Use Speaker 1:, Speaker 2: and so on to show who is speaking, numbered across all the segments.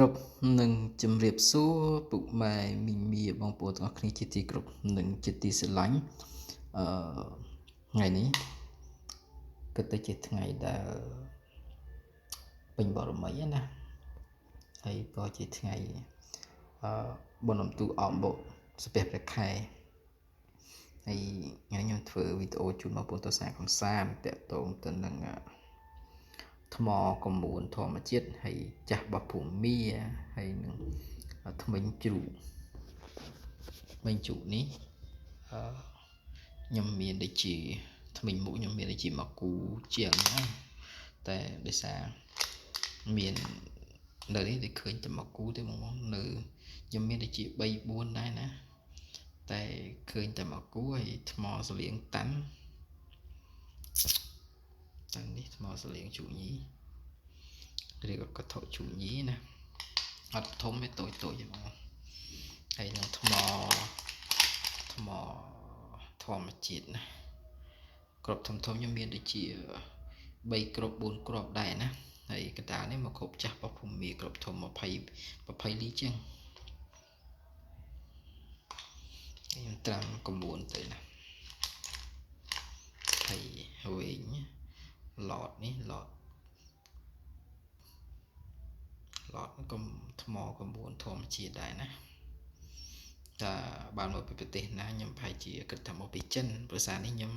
Speaker 1: គ្រប់នឹងជំរាបសួរពុកម៉ែមីងមាបងប្អូនទាំងអស់គ្នាជាទីគោរពនិងជាទីស្រឡាញ់ថ្ងៃនេះគិតទៅជាថ្ងៃដែលពេញបរមីណាហើយក៏ជាថ្ងៃបុណ្យអ៊ំទូអមបុស្ពះព្រះខែហើយថ្ងៃខ្ញុំធ្វើវីដេអូជូនបងប្អូនទស្សនាកំសាន្តតាក់ទងទៅនឹងថ្មកំមួនធម្មជាតិហើយចាស់របស់ភូមាហើយនឹងថ្មិញជ្រូកនេះខ្ញុំមានដូចជាថ្មិញមុខខ្ញុំមានដូចជាមកគូជាងណាតែដោយសារមាននៅនេះតែឃើញតែមកគូទេបងប្អូននៅខ្ញុំមានដូចជា3 4ដែរណាតែឃើញតែមកគូហើយថ្មសលៀងតាន់នេះថ្មសលៀងជូញីឬក៏កថុជូញីណាអត់ធំទេតូចទេបងហើយនឹងថ្មធម្មជាតិណាក្របធំខ្ញុំមានដូចជា3គ្រាប់4គ្រាប់ដែរណាហើយកតានេះមកគ្រប់ចាស់របស់ភូមិក្របធំ20លីជាងខ្ញុំត្រាំកំមួនទៅណាហើយវែងឡតនេះឡតកំថ្មកំមួនធម្មជាតិដែរណាតែបានមកពីប្រទេសណាខ្ញុំប្រហែលជាគិតថាមកពីចិនភាសានេះខ្ញុំ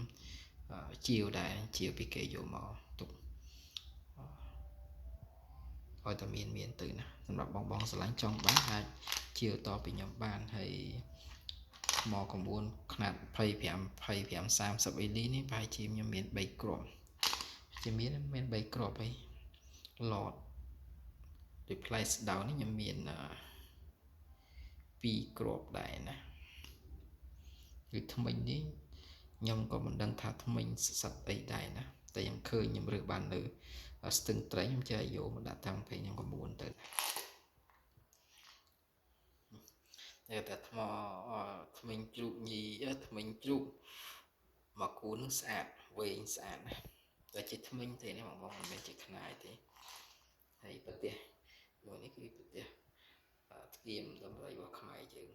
Speaker 1: ជាវដែរជាវពីគេយកមកទុកឲ្យតែមានទៅណាសម្រាប់បងស្រឡាញ់ចង់បានអាចជាវតពីខ្ញុំបានហើយថ្មកំមួនຂະຫນາດ25 30អេលីនេះប្រហែលជាខ្ញុំមាន3គ្រាប់ជាមាន3គ្រាប់ហើយឡតដូចផ្លែស្ដៅនេះខ្ញុំមាន2គ្រាប់ដែរណាគឺថ្មិញនេះខ្ញុំក៏មិនដឹងថាថ្មិញសត្វអីដែរណាតែខ្ញុំឃើញខ្ញុំរើសបាននៅស្ទឹងត្រែងខ្ញុំចេះយកមកដាក់តាំងពេលខ្ញុំ9ទៅតែថ្មិញជ្រូកញីថ្មិញជ្រូកមកគូននឹងស្អាតវែងស្អាតណាតែជាថ្មិញទេណាបងមិនមែនជាខ្នាយទេហើយប្រទេសមួយនេះគឺប្រទេសស្គៀមដំរីរបស់ខ្មែរយើង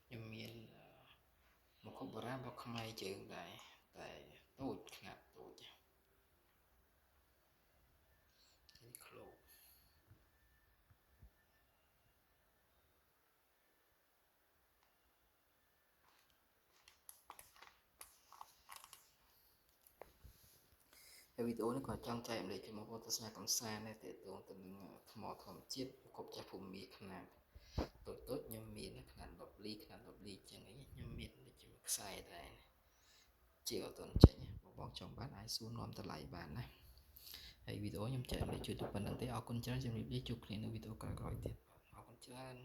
Speaker 1: ខ្ញុំមានមកុបបុរាណរបស់ខ្មែរយើងដែរតែតូចខ្នាតតូចនេះឃ្លោកហើយវីដេអូនេះក៏ចង់ចែកអំលែកជាមួយបងប្អូនទស្សនាកំសាន្តដែរតើតើទៅនឹងថ្មធម្មជាតិគ្រប់ចាស់ភូមិខ្នាតតូចខ្ញុំមានខ្នាត10លីខ្នាត10លីចឹងអីខ្ញុំមានដូចជាខ្សែដែរជាអត់ទាន់ចេញបងចង់បានអាចសួរនាំតម្លៃបានណាហើយវីដេអូខ្ញុំចែកអំលែកជួយទៅប៉ុណ្្នឹងទេអរគុណច្រើនជម្រាបលាជួបគ្នានៅវីដេអូក្រោយៗទៀតអរគុណច្រើន